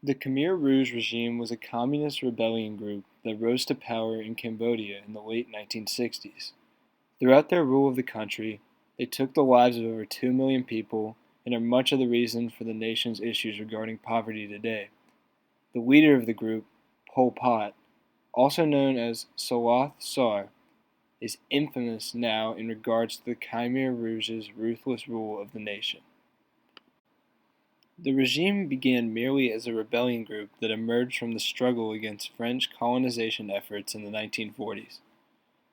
The Khmer Rouge regime was a communist rebellion group that rose to power in Cambodia in the late 1960s. Throughout their rule of the country, they took the lives of over 2 million people and are much of the reason for the nation's issues regarding poverty today. The leader of the group, Pol Pot, also known as Saloth Sar, is infamous now in regards to the Khmer Rouge's ruthless rule of the nation. The regime began merely as a rebellion group that emerged from the struggle against French colonization efforts in the 1940s.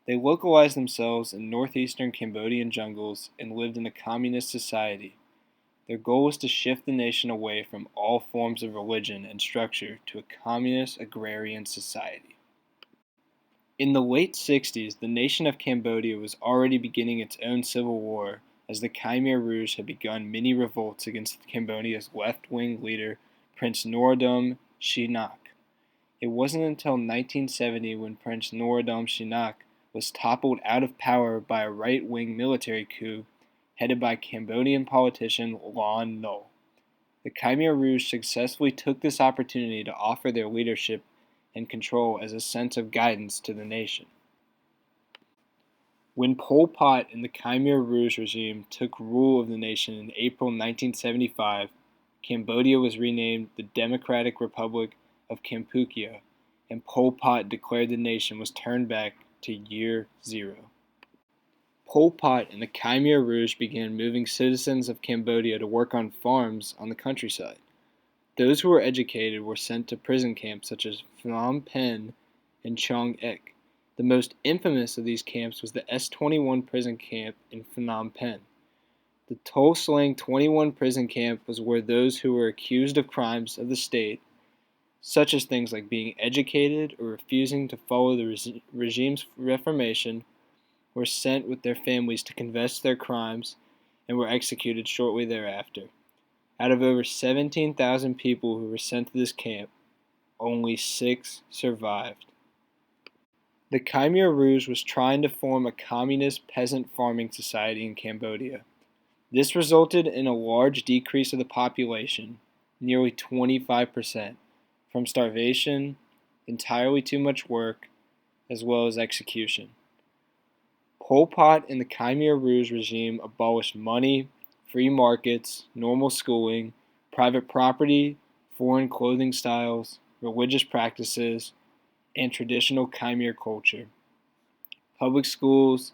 They localized themselves in northeastern Cambodian jungles and lived in a communist society. Their goal was to shift the nation away from all forms of religion and structure to a communist agrarian society. In the late 60s, the nation of Cambodia was already beginning its own civil war as the Khmer Rouge had begun many revolts against Cambodia's left-wing leader, Prince Norodom Sihanouk. It wasn't until 1970 when Prince Norodom Sihanouk was toppled out of power by a right-wing military coup headed by Cambodian politician Lon Nol. The Khmer Rouge successfully took this opportunity to offer their leadership and control as a sense of guidance to the nation. When Pol Pot and the Khmer Rouge regime took rule of the nation in April 1975, Cambodia was renamed the Democratic Republic of Kampuchea, and Pol Pot declared the nation was turned back to year zero. Pol Pot and the Khmer Rouge began moving citizens of Cambodia to work on farms on the countryside. Those who were educated were sent to prison camps such as Phnom Penh and Chong Ek. The most infamous of these camps was the S-21 prison camp in Phnom Penh. The Tol Slang 21 prison camp was where those who were accused of crimes of the state, such as things like being educated or refusing to follow the regime's reformation, were sent with their families to confess their crimes and were executed shortly thereafter. Out of over 17,000 people who were sent to this camp, only 6 survived. The Khmer Rouge was trying to form a communist peasant farming society in Cambodia. This resulted in a large decrease of the population, nearly 25%, from starvation, entirely too much work, as well as execution. Pol Pot and the Khmer Rouge regime abolished money, free markets, normal schooling, private property, foreign clothing styles, religious practices, and traditional Khmer culture. Public schools,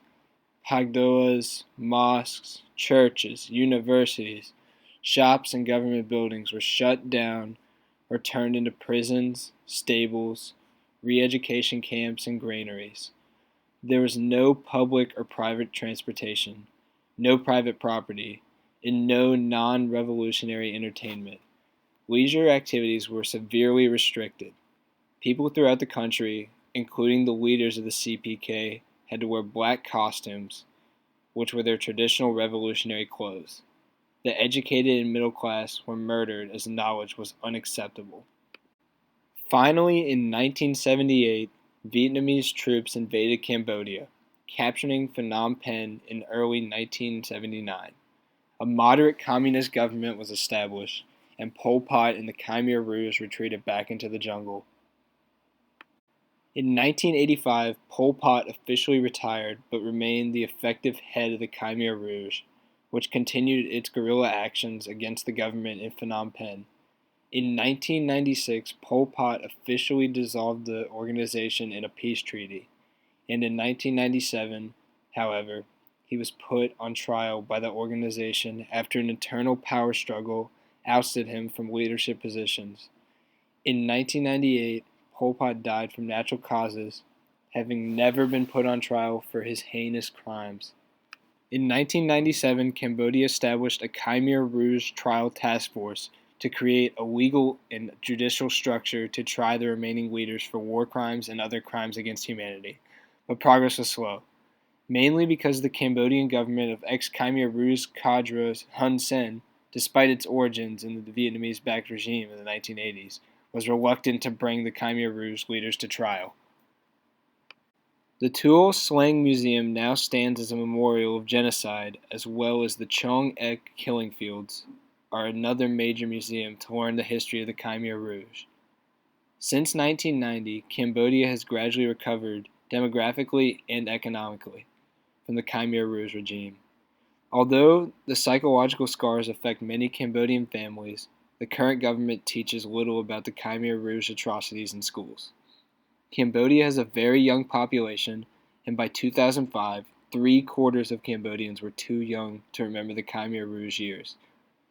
pagodas, mosques, churches, universities, shops, and government buildings were shut down or turned into prisons, stables, re-education camps, and granaries. There was no public or private transportation, no private property, and no non-revolutionary entertainment. Leisure activities were severely restricted. People throughout the country, including the leaders of the CPK, had to wear black costumes, which were their traditional revolutionary clothes. The educated and middle class were murdered as knowledge was unacceptable. Finally, in 1978, Vietnamese troops invaded Cambodia, capturing Phnom Penh in early 1979. A moderate communist government was established, and Pol Pot and the Khmer Rouge retreated back into the jungle. In 1985, Pol Pot officially retired but remained the effective head of the Khmer Rouge, which continued its guerrilla actions against the government in Phnom Penh. In 1996, Pol Pot officially dissolved the organization in a peace treaty, and in 1997, however, he was put on trial by the organization after an internal power struggle ousted him from leadership positions. In 1998, Pol Pot died from natural causes, having never been put on trial for his heinous crimes. In 1997, Cambodia established a Khmer Rouge trial task force to create a legal and judicial structure to try the remaining leaders for war crimes and other crimes against humanity. But progress was slow, mainly because the Cambodian government of ex-Khmer Rouge cadres Hun Sen, despite its origins in the Vietnamese-backed regime in the 1980s, was reluctant to bring the Khmer Rouge leaders to trial. The Tuol Sleng Museum now stands as a memorial of genocide as well as the Chong Ek killing fields. are another major museum to learn the history of the Khmer Rouge. Since 1990, Cambodia has gradually recovered demographically and economically from the Khmer Rouge regime. Although the psychological scars affect many Cambodian families, the current government teaches little about the Khmer Rouge atrocities in schools. Cambodia has a very young population, and by 2005, 3/4 of Cambodians were too young to remember the Khmer Rouge years.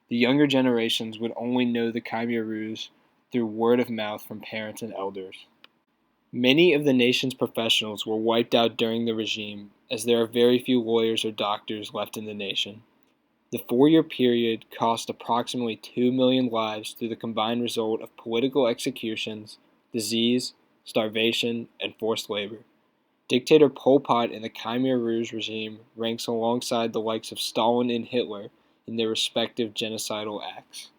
The younger generations would only know the Khmer Rouge through word of mouth from parents and elders. Many of the nation's professionals were wiped out during the regime, as there are very few lawyers or doctors left in the nation. The 4-year period cost approximately 2 million lives through the combined result of political executions, disease, starvation, and forced labor. Dictator Pol Pot and the Khmer Rouge regime ranks alongside the likes of Stalin and Hitler in their respective genocidal acts.